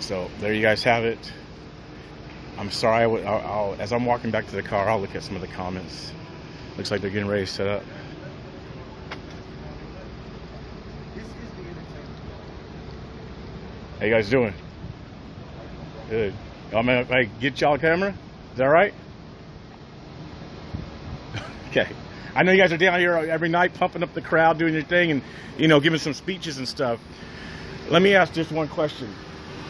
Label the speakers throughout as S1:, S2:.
S1: So there you guys have it. I'm sorry. As I'm walking back to the car, I'll look at some of the comments. Looks like they're getting ready to set up. How you guys doing? Good. I'm gonna get y'all a camera. Is that right? Okay. I know you guys are down here every night pumping up the crowd, doing your thing, and giving some speeches and stuff. Let me ask just one question.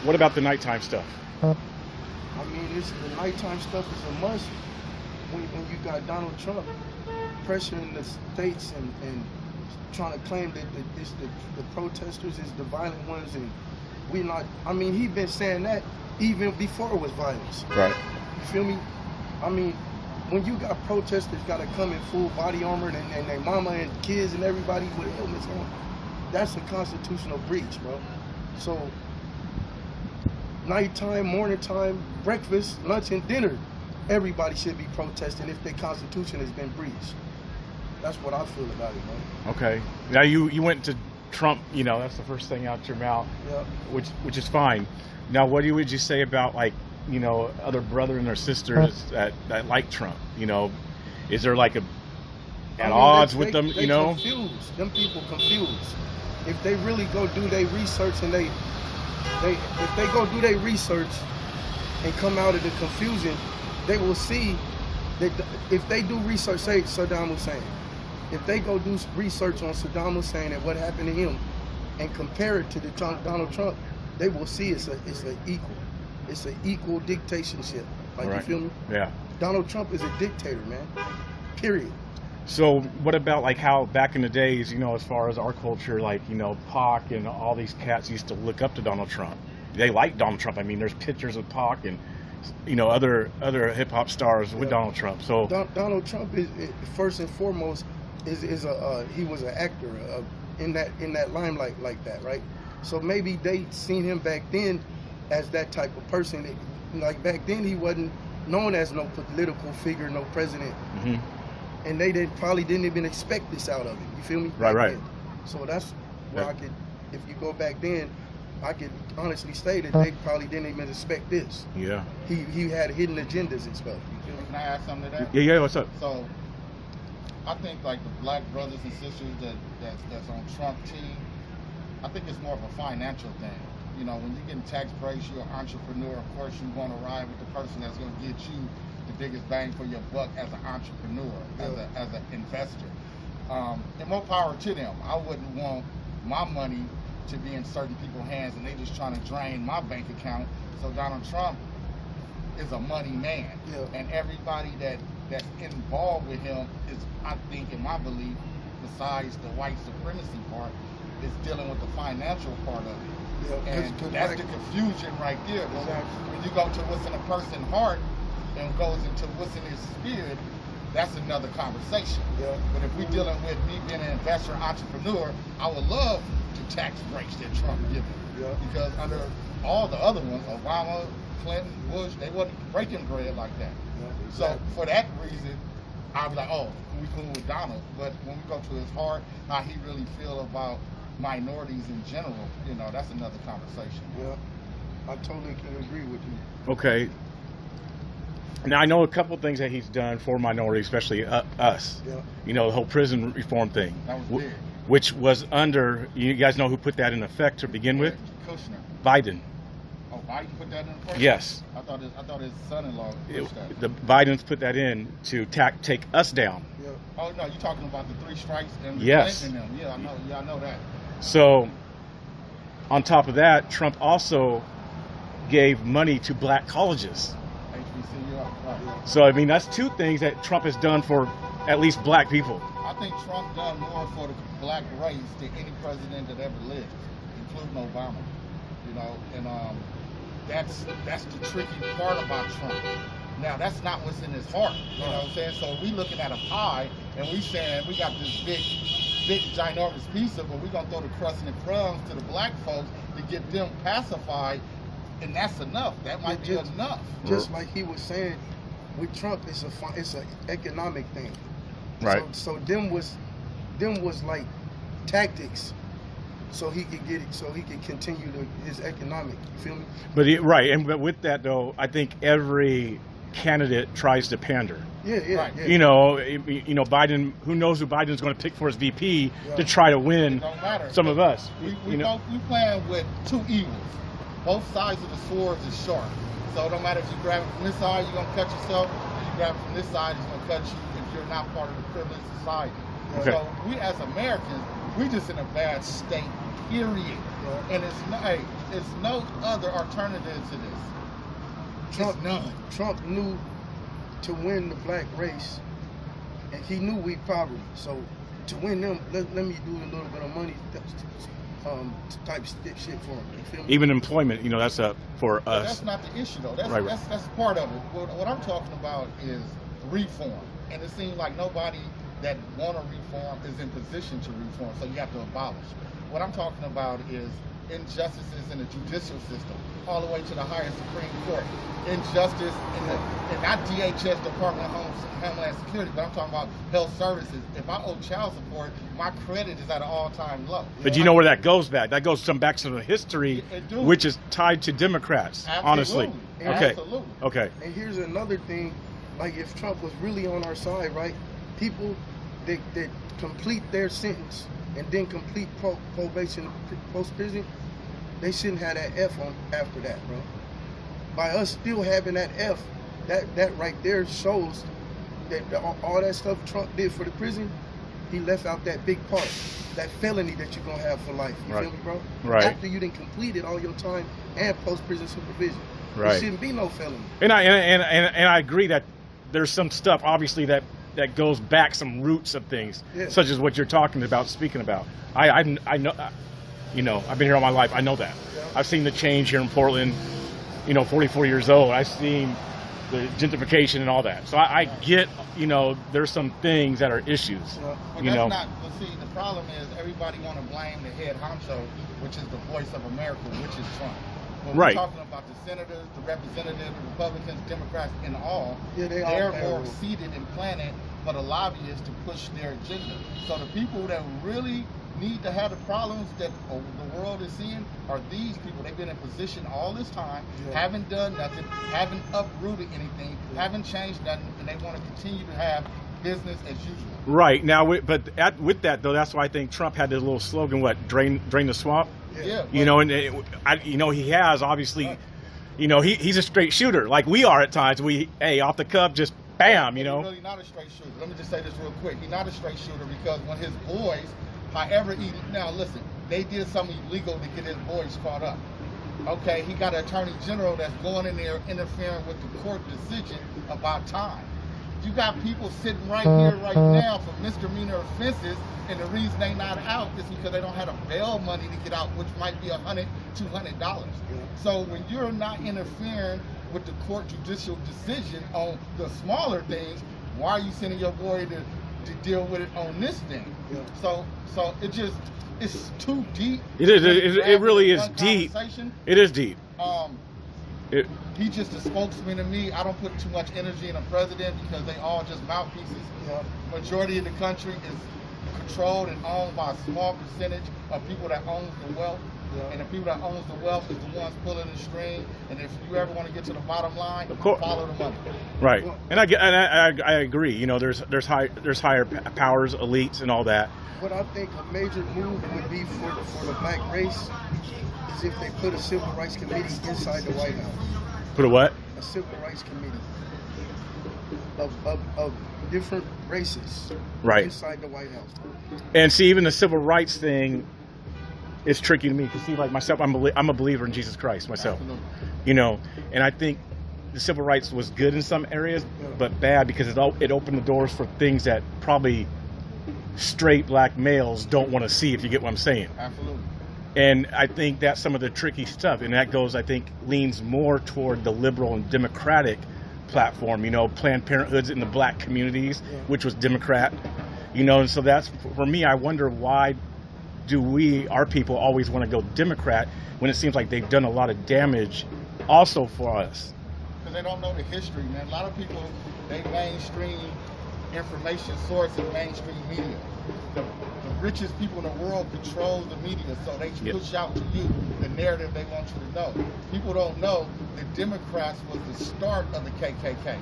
S1: What about the nighttime stuff?
S2: I mean, the nighttime stuff is a must when you got Donald Trump pressuring the states and trying to claim that the protesters is the violent ones, and we not. I mean, he been saying that even before it was violence.
S1: Right.
S2: You feel me? I mean, when you got protesters got to come in full body armor and their mama and kids and everybody with helmets on, that's a constitutional breach, bro. So nighttime, morning time, breakfast, lunch, and dinner, everybody should be protesting if their constitution has been breached. That's what I feel about it, man.
S1: Okay. Now you went to Trump, that's the first thing out your mouth,
S2: yeah.
S1: which is fine. Now, what would you say about other brothers or sisters that like Trump? Is there at odds with them?
S2: They confused. Them people confused. If they really go do their research and if they go do their research and come out of the confusion, they will see that if they do research, say Saddam Hussein, if they go do research on Saddam Hussein and what happened to him and compare it to Donald Trump, they will see it's an equal dictatorship. Like,
S1: right.
S2: You feel me?
S1: Yeah.
S2: Donald Trump is a dictator, man. Period.
S1: So what about how back in the days, as far as our culture, Pac and all these cats used to look up to Donald Trump. They like Donald Trump. I mean, there's pictures of Pac and other hip hop stars with Donald Trump. So
S2: Donald Trump is first and foremost he was an actor in that limelight like that, right? So maybe they seen him back then as that type of person. Like back then he wasn't known as no political figure, no president.
S1: Mm-hmm.
S2: And they probably didn't even expect this out of him. You feel me?
S1: Right.
S2: Then. So that's where if you go back then, I could honestly say that they probably didn't even expect this.
S1: Yeah.
S2: He had hidden agendas and stuff. You feel me?
S3: Can I add something to that?
S1: Yeah, what's up?
S3: So, I think the black brothers and sisters that's on Trump team, I think it's more of a financial thing. When you're getting tax breaks, you're an entrepreneur, of course you want to ride with the person that's going to get you the biggest bang for your buck as an entrepreneur, as an investor. And more power to them. I wouldn't want my money to be in certain people's hands and they just trying to drain my bank account. So Donald Trump is a money man.
S2: Yeah.
S3: And everybody that's involved with him is, I think, in my belief, besides the white supremacy part, is dealing with the financial part of it.
S2: Yeah,
S3: and that's the confusion right there.
S2: Exactly.
S3: When you go to what's in a person's heart and goes into what's in his spirit, that's another conversation.
S2: Yeah.
S3: But if we're dealing with me being an investor, entrepreneur, I would love the tax breaks that Trump given.
S2: Yeah.
S3: Because under all the other ones, Obama, Clinton, Bush, they wasn't breaking bread like that.
S2: Yeah, exactly.
S3: So for that reason, I'll be like, oh, we cool with Donald. But when we go to his heart, how he really feel about minorities in general, that's another conversation.
S2: Yeah, I totally can agree with you.
S1: Okay. Now I know a couple of things that he's done for minorities, especially us.
S2: Yeah.
S1: The whole prison reform thing,
S3: That was big.
S1: which was under. You guys know who put that in effect to begin with?
S3: Kushner.
S1: Biden.
S3: Oh, Biden put that in first?
S1: Yes.
S3: I thought his son-in-law pushed that.
S1: The Bidens put that in to take us down.
S2: Yeah.
S3: Oh no, you're talking about the 3 strikes and
S1: Yes.
S3: Clinton and them. Yeah, I know. Yeah, I know that.
S1: So, on top of that, Trump also gave money to black colleges.
S3: HBCU. Right.
S1: So, I mean, that's 2 things that Trump has done for at least black people.
S3: I think Trump done more for the black race than any president that ever lived, including Obama. And that's the tricky part about Trump. Now, that's not what's in his heart. You know what I'm saying? So we looking at a pie and we saying we got this big ginormous pizza, but we're gonna throw the crust and the crumbs to the black folks to get them pacified, and that's enough. That might be enough.
S2: Just like he was saying, with Trump, it's an economic thing.
S1: Right.
S2: So them was like tactics so he could get it, so he could continue his economic. You feel me?
S1: But with that though, I think every candidate tries to pander.
S2: Yeah.
S1: You know, Biden. Who knows who Biden's going to pick for his VP to try to win some of us?
S3: We playing with two evils. Both sides of the sword is sharp. So no matter if you grab it from this side, you're gonna cut yourself. If you grab it from this side, it's gonna cut you if you're not part of the privileged society.
S1: Okay.
S3: So we as Americans, we just in a bad state. Period. And it's no other alternative to this.
S2: Trump knew to win the black race, and he knew we poverty. So to win them, let me do a little bit of money type shit for him. You feel me?
S1: Even employment, that's for us.
S3: That's not the issue though. That's part of it. What I'm talking about is reform, and it seems like nobody that want to reform is in position to reform. So you have to abolish. What I'm talking about is injustices in the judicial system, all the way to the highest Supreme Court. Injustice in not DHS, Department of Homeland Security, but I'm talking about health services. If I owe child support, my credit is at an all-time low.
S1: But you know where that goes back? That goes back to the history, which is tied to Democrats, honestly. Okay.
S3: Absolutely.
S1: Okay.
S2: And here's another thing, like if Trump was really on our side, right? People that complete their sentence and then complete probation post-prison, they shouldn't have that F on after that, bro. By us still having that F, that right there shows that all that stuff Trump did for the prison, he left out that big part, that felony that you're gonna have for life. You feel me, bro?
S1: Right.
S2: After you done completed all your time and post-prison supervision,
S1: right,
S2: there shouldn't be no felony.
S1: And I agree that there's some stuff obviously that goes back some roots of things, such as what you're talking about, speaking about. I know, I've been here all my life. I know that. I've seen the change here in Portland. 44 years old. I've seen the gentrification and all that. So I get, there's some things that are issues.
S3: But see, the problem is everybody want to blame the head honcho, which is the voice of America, which is Trump. But we're talking about the senators, the representatives, the Republicans, Democrats, and all. They're more seated and planted for the lobbyists to push their agenda. So the people that really need to have the problems that the world is seeing are these people. They've been in position all this time, haven't done nothing, haven't uprooted anything, haven't changed nothing, and they want to continue to have business as usual. Right.
S1: Now, with that though, that's why I think Trump had this little slogan, drain the swamp.
S3: Yeah.
S1: He has obviously, he's a straight shooter like we are at times. Off the cuff, just bam,
S3: He's really not a straight shooter. Let me just say this real quick. He's not a straight shooter because when his boys, now listen, they did something illegal to get his boys caught up. Okay, he got an attorney general that's going in there interfering with the court decision about time. You got people sitting right here right now for misdemeanor offenses, and the reason they not out is because they don't have the bail money to get out, which might be $100, $200. So when you're not interfering with the court judicial decision on the smaller things, why are you sending your boy to deal with it on this thing? So it's too deep.
S1: It is. It really is deep. It is deep.
S3: He's just a spokesman to me. I don't put too much energy in a president because they all just mouthpieces. Majority of the country is controlled and owned by a small percentage of people that owns the wealth. And the people that owns the wealth is the ones pulling the string. And if you ever want to get to the bottom line, follow the money.
S1: Right. And I agree. There's higher powers, elites, and all that.
S2: What I think a major move would be for the black race is if they put a civil rights committee inside the White House.
S1: Put a what?
S2: A civil rights committee of different races,
S1: right,
S2: inside the White House.
S1: And see, even the civil rights thing is tricky to me because, see, like myself, I'm a believer in Jesus Christ myself.
S3: Absolutely.
S1: And I think the civil rights was good in some areas, but bad because it opened the doors for things that probably straight black males don't want to see, if you get what I'm saying.
S3: Absolutely.
S1: And I think that's some of the tricky stuff, and that goes, I think, leans more toward the liberal and democratic platform. Planned Parenthood's in the black communities, which was Democrat. And so that's, for me, I wonder why do our people always want to go Democrat when it seems like they've done a lot of damage also for us?
S3: Because they don't know the history, man. A lot of people, they mainstream information source in mainstream media. The richest people in the world control the media, so they push out to you the narrative they want you to know. People don't know the Democrats was the start of the KKK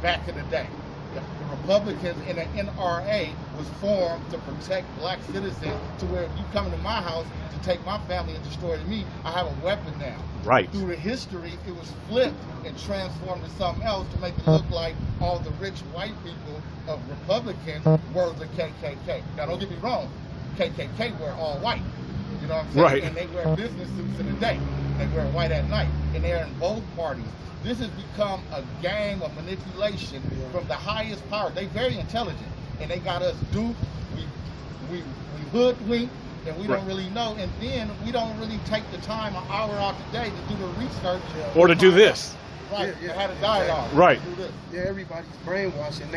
S3: back in the day. The Republicans and the NRA was formed to protect black citizens, to where if you come into my house to take my family and destroy me, I have a weapon now.
S1: Right.
S3: Through the history, it was flipped and transformed to something else to make it look like all the rich white people of Republicans were the KKK. Now, don't get me wrong, KKK were all white. You know what I'm saying?
S1: Right.
S3: And they wear business suits in the day. They wear white at night. And they're in both parties. This has become a game of manipulation from the highest power. They're very intelligent, and they got us duped. We hoodwinked, and we don't really know. And then we don't really take the time, an hour out today, to do the research
S1: or to do this.
S3: Right. To have a dialogue.
S1: Right.
S3: Do this.
S2: Yeah, everybody's brainwashed, and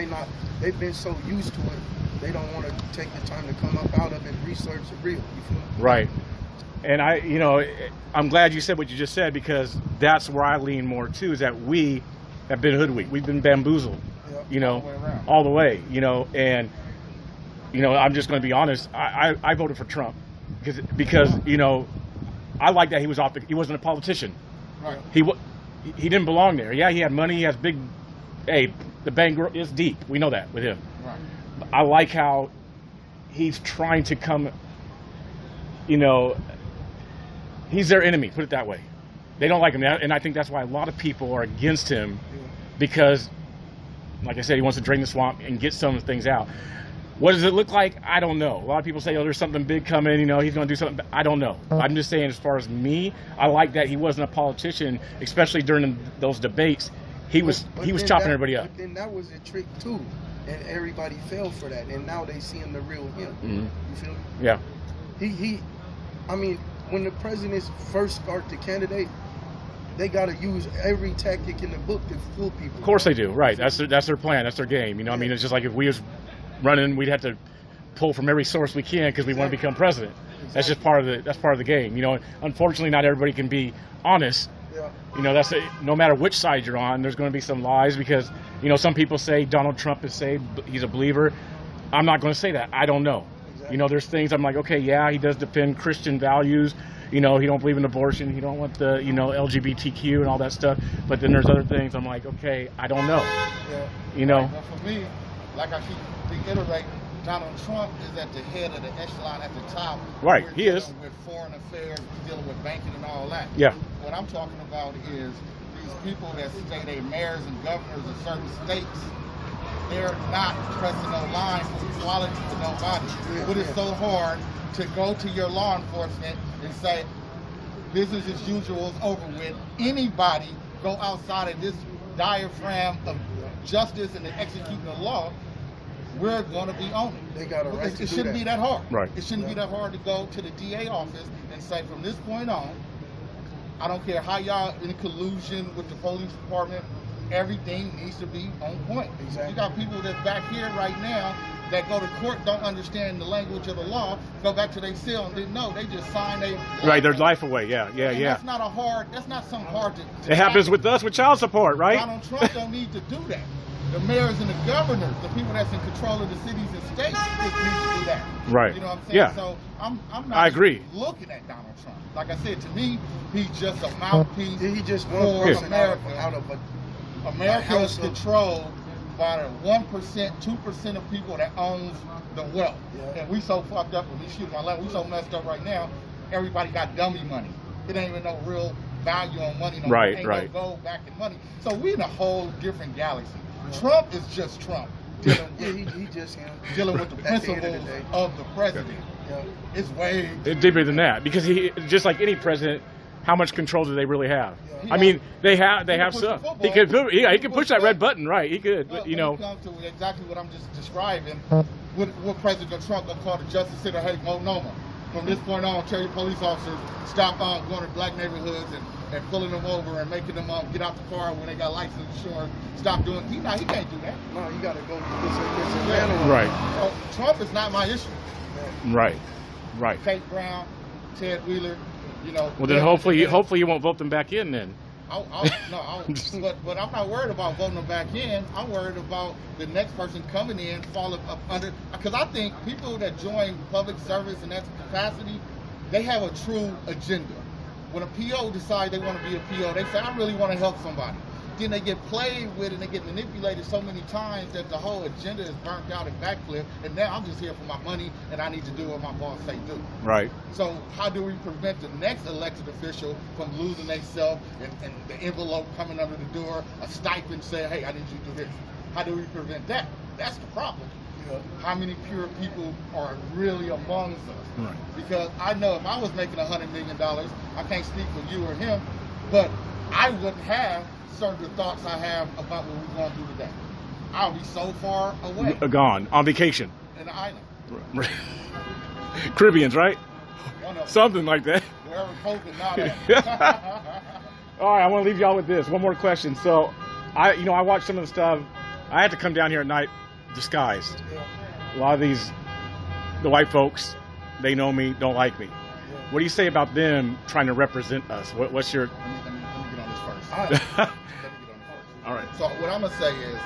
S2: they've been so used to it, they don't want to take the time to come up out of it, research the real. You feel me?
S1: Right. And I'm glad you said what you just said, because that's where I lean more too, is that we have been hoodwinked. We've been bamboozled, all the way, and, I'm just going to be honest. I voted for Trump because I like that he was he wasn't a politician.
S3: Right.
S1: He didn't belong there. Yeah, he had money. He has the bank is deep. We know that with him.
S3: Right.
S1: I like how he's trying to come, he's their enemy, put it that way. They don't like him, and I think that's why a lot of people are against him, because, like I said, he wants to drain the swamp and get some things out. What does it look like? I don't know. A lot of people say, there's something big coming, he's going to do something. I don't know. I'm just saying, as far as me, I like that he wasn't a politician, especially during those debates. He was chopping everybody up.
S2: But then that was a trick, too, and everybody fell for that, and now they seeing the real him.
S1: Mm-hmm.
S2: You feel me?
S1: Yeah.
S2: I mean, when the presidents first start to candidate, they got to use every tactic in the book to fool people.
S1: Of course they do, right? That's their plan. That's their game. I mean, it's just like if we was running, we'd have to pull from every source we can because we want to become president. Exactly. That's just part of the game. Unfortunately, not everybody can be honest. Yeah. No matter which side you're on, there's going to be some lies, because some people say Donald Trump is saved, he's a believer. I'm not going to say that. I don't know. There's things I'm like, okay, yeah, he does defend Christian values. He don't believe in abortion. He don't want the, LGBTQ and all that stuff. But then there's other things I'm like, okay, I don't know.
S3: Yeah. Well, for me, like I keep reiterating, Donald Trump is at the head of the echelon at the top.
S1: Right, he is.
S3: With foreign affairs, dealing with banking and all that.
S1: Yeah.
S3: What I'm talking about is these people that say they're mayors and governors of certain states. They're not pressing no lines for equality for nobody. But it's so hard to go to your law enforcement and say, business as usual is over with. Anybody go outside of this diaphragm of justice and executing the law, we're going to be on it.
S2: They got a right to do that.
S3: It shouldn't be that hard.
S1: Right.
S3: It shouldn't be that hard to go to the DA office and say, from this point on, I don't care how y'all in collusion with the police department, everything needs to be on point.
S2: Exactly.
S3: You got people that's back here right now that go to court, don't understand the language of the law, go back to their cell and didn't know. They just signed
S1: their life away. Yeah.
S3: That's not something hard to
S1: it happens with us with child support, right?
S3: Donald Trump don't need to do that. The mayors and the governors, the people that's in control of the cities and states, just need to do that.
S1: Right.
S3: You know what I'm saying?
S1: Yeah.
S3: So I'm not
S1: I agree.
S3: looking at Donald Trump. Like I said, to me, he's just a mouthpiece
S2: He just
S3: for
S2: wants
S3: America.
S2: out of
S3: America is controlled by the 1%, 2% of people that owns the wealth.
S2: Yeah.
S3: And we so fucked up, and we shoot my land, we so messed up right now, everybody got dummy money. It ain't even no real value on money. No
S1: right,
S3: ain't
S1: right.
S3: no gold back in money. So we in a whole different galaxy. Trump is just Trump.
S2: he just
S3: dealing with the principles of the president.
S2: Yeah.
S3: It's way
S1: deeper than that, because he, just like any president, how much control do they really have?
S3: Yeah.
S1: I mean, they have some. He could push that red button, right? He could,
S3: Well,
S1: but,
S3: when it comes to exactly what I'm just describing, what President Trump gonna call the Justice Center, hey, no more. From this point on, tell your police officers, stop going to black neighborhoods and pulling them over and making them get out the car when they got license insurance. Stop doing. He can't do that.
S2: No, you got to go. It's
S1: right.
S3: So Trump is not my issue.
S1: Right. Right.
S3: Kate Brown, Ted Wheeler,
S1: Well, then hopefully you won't vote them back in then.
S3: But I'm not worried about voting them back in. I'm worried about the next person coming in falling up under. Because I think people that join public service in that capacity, they have a true agenda. When a PO decides they want to be a PO, they say, I really want to help somebody. Then they get played with and they get manipulated so many times that the whole agenda is burnt out and backflipped. And now I'm just here for my money and I need to do what my boss say do.
S1: Right.
S3: So how do we prevent the next elected official from losing themselves and the envelope coming under the door, a stipend saying, hey, I need you to do this? How do we prevent that? That's the problem. How many pure people are really amongst us?
S1: Right.
S3: Because I know if I was making $100 million, I can't speak for you or him, but I wouldn't have certain thoughts I have about what we're going to do today. I'll be so far away.
S1: Gone on vacation.
S3: In the island.
S1: Caribbeans, right?
S3: One of
S1: Something like that.
S3: wherever COVID not at.
S1: All right, I want to leave y'all with this. One more question. So, I watched some of the stuff. I had to come down here at night disguised. A lot of the white folks, they know me, don't like me. What do you say about them trying to represent us? What's your...
S3: Let me get on this first.
S2: All right.
S3: Let me get on this first.
S1: All right.
S3: So what I'm going to say is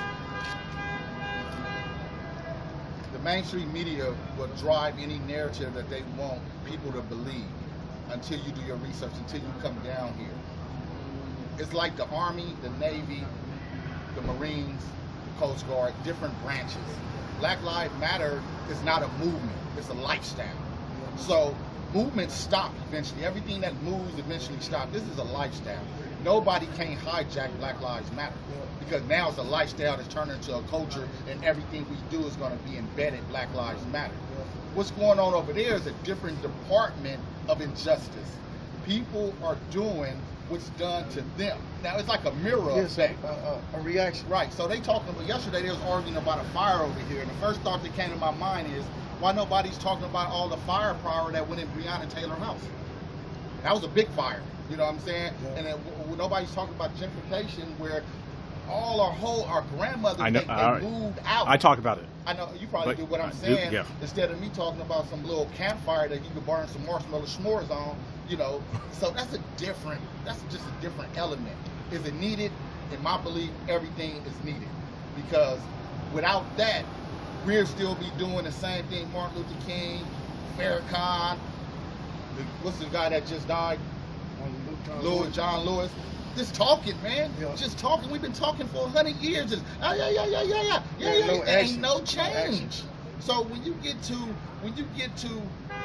S3: the mainstream media will drive any narrative that they want people to believe until you do your research, until you come down here. It's like the Army, the Navy, the Marines, the Coast Guard, different branches. Black Lives Matter is not a movement, it's a lifestyle. So movements stop eventually. Everything that moves eventually stops. This is a lifestyle. Nobody can hijack Black Lives Matter because now it's a lifestyle that's turned into a culture and everything we do is going to be embedded Black Lives Matter. What's going on over there is a different department of injustice. People are doing what's done to them. Now it's like a mirror effect.
S2: A reaction.
S3: Right, so they talking about, yesterday they was arguing about a fire over here, and the first thought that came to my mind is, why nobody's talking about all the firepower that went in Breonna Taylor's house? That was a big fire, you know what I'm saying? Yeah. And then nobody's talking about gentrification where all our grandmothers, they moved out.
S1: I talk about it.
S3: I know, you probably do what I'm saying.
S1: Yeah.
S3: Instead of me talking about some little campfire that you can burn some marshmallow s'mores on, you know. So that's just a different element. Is it needed? In my belief, everything is needed. Because without that, we'll still be doing the same thing Martin Luther King, Farrakhan, what's the guy that just died? John Lewis. Just talking, man. Yeah. Just talking. We've been talking for 100 years. Just ain't no change. So when you get to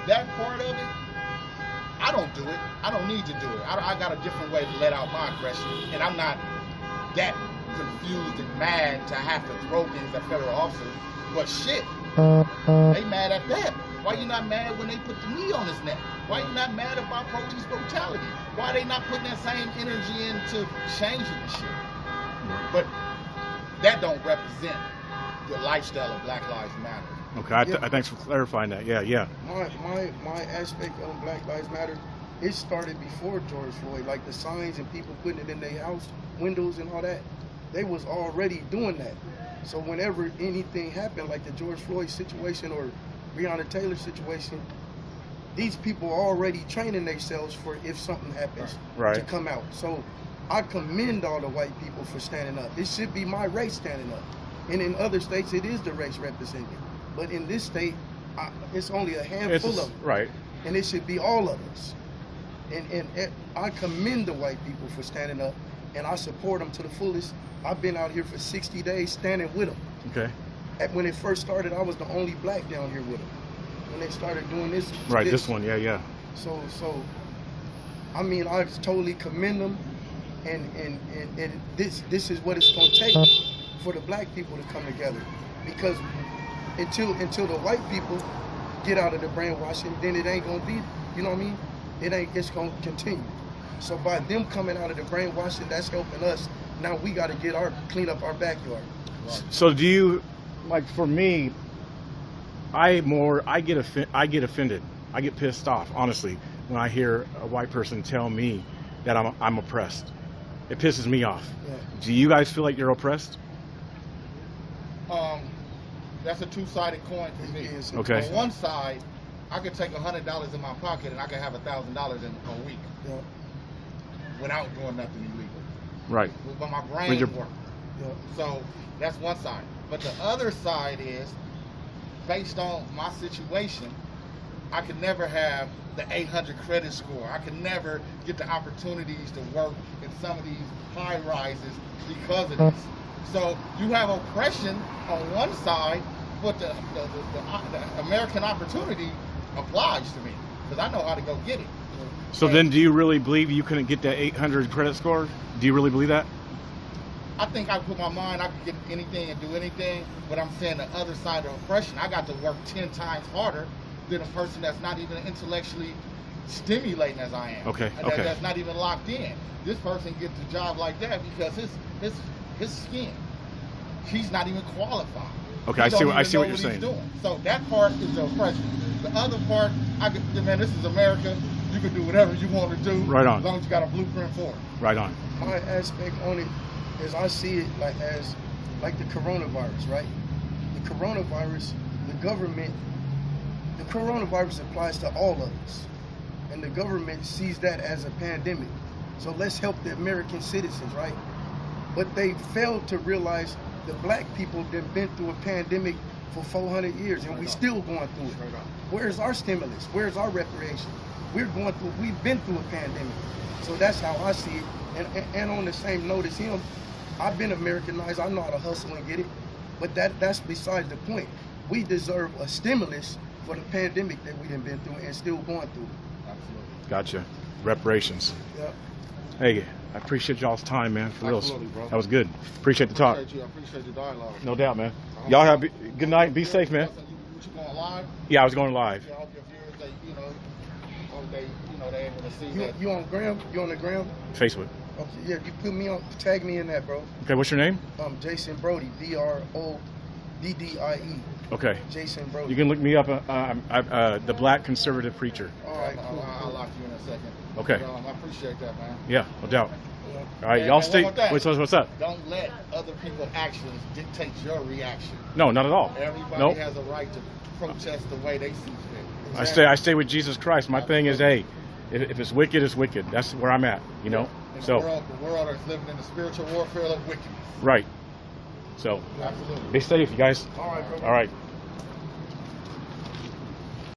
S3: that part of it, I don't do it. I don't need to do it. I got a different way to let out my aggression, and I'm not that confused and mad to have to throw things at federal officers. But shit, they mad at that. Why you not mad when they put the knee on his neck? Why you not mad about police brutality? Why they not putting that same energy into changing the shit? But that don't represent the lifestyle of Black Lives Matter.
S1: Okay, thanks for clarifying that. Yeah.
S2: My aspect of Black Lives Matter, it started before George Floyd. Like the signs and people putting it in their house windows and all that, they was already doing that. So whenever anything happened, like the George Floyd situation or Breonna Taylor situation, these people are already training themselves for if something happens to come out. So I commend all the white people for standing up. It should be my race standing up. And in other states, it is the race represented. But in this state, it's only a handful of them.
S1: Right.
S2: And it should be all of us. And I commend the white people for standing up, and I support them to the fullest. I've been out here for 60 days standing with them.
S1: Okay.
S2: When it first started, I was the only black down here with them. When they started doing this.
S1: Right, this one, yeah.
S2: So, I mean, I just totally commend them, and this is what it's gonna take for the black people to come together, because until the white people get out of the brainwashing, then it ain't gonna be, you know what I mean? It's gonna continue. So by them coming out of the brainwashing, that's helping us. Now we got to clean up our backyard.
S1: Right. So do you, like for me, I get offended. I get pissed off, honestly, when I hear a white person tell me that I'm oppressed. It pisses me off. Yeah. Do you guys feel like you're oppressed?
S3: That's a two-sided coin for me.
S1: Okay.
S3: On one side, I could take $100 in my pocket and I could have $1,000 in a week without doing nothing illegal.
S1: Right.
S3: But my
S1: With
S3: brain
S1: your-
S3: worked.
S2: Yeah.
S3: So that's one side. But the other side is, based on my situation, I could never have the 800 credit score. I could never get the opportunities to work in some of these high rises because of this. So you have oppression on one side, but the American opportunity applies to me because I know how to go get it.
S1: So then, do you really believe you couldn't get that 800 credit score? Do you really believe that?
S3: I think I put my mind, I could get anything and do anything, but I'm saying the other side of oppression, I got to work 10 times harder than a person that's not even intellectually stimulating as I am.
S1: Okay,
S3: And
S1: okay.
S3: that's not even locked in. This person gets a job like that because his skin, he's not even qualified.
S1: Okay,
S3: He
S1: I see
S3: don't
S1: what
S3: even know
S1: you're
S3: he's
S1: saying.
S3: doing. So that part is the oppression. The other part, man, this is America. You can do whatever you want to do.
S1: Right on.
S3: As long as you got a blueprint for it.
S1: Right on.
S2: My aspect on it is I see it like as like the coronavirus, right? The coronavirus, the coronavirus applies to all of us, and the government sees that as a pandemic. So let's help the American citizens, right? But they failed to realize the black people have been through a pandemic for 400 years, and we still going through it. Where's our stimulus? Where's our reparation? We've been through a pandemic. So that's how I see it. And on the same note as him, I've been Americanized. I know how to hustle and get it. But that's besides the point. We deserve a stimulus for the pandemic that we've been through and still going through.
S3: Absolutely.
S1: Gotcha. Reparations.
S2: Yeah.
S1: Hey, I appreciate y'all's time, man. For real.
S3: Absolutely, bro.
S1: That was good. Appreciate the talk.
S3: I appreciate your dialogue.
S1: No doubt, man. Y'all have good night. Be safe, man.
S3: What you going live?
S1: Yeah, I was going live.
S3: I hope your viewers, they able to see that.
S2: You on Gram? You on the Gram?
S1: Facebook.
S2: Okay, yeah, you put me on, tag me in that, bro.
S1: Okay, what's your name?
S2: Jason Brody, BRODDIE.
S1: Okay.
S2: Jason Brody.
S1: You can look me up. The Black Conservative Preacher.
S2: All right, cool.
S3: I'll lock you in a second.
S1: Okay.
S3: But, I appreciate that, man.
S1: Yeah, no doubt.
S2: Yeah.
S1: All right,
S3: And-
S1: y'all
S3: and
S1: stay.
S3: one more thing.
S1: What's up?
S3: Don't let other people's actions dictate your reaction.
S1: No, not at all.
S3: Everybody
S1: Nope.
S3: has a right to protest the way they see fit.
S1: I stay with Jesus Christ. My thing is, hey, if it's wicked, it's wicked. That's where I'm at, you know.
S3: And
S1: So
S3: the world is living in the spiritual warfare of wickedness.
S1: right. So
S3: Absolutely.
S1: be safe, you guys.
S2: All right, bro.
S1: All right.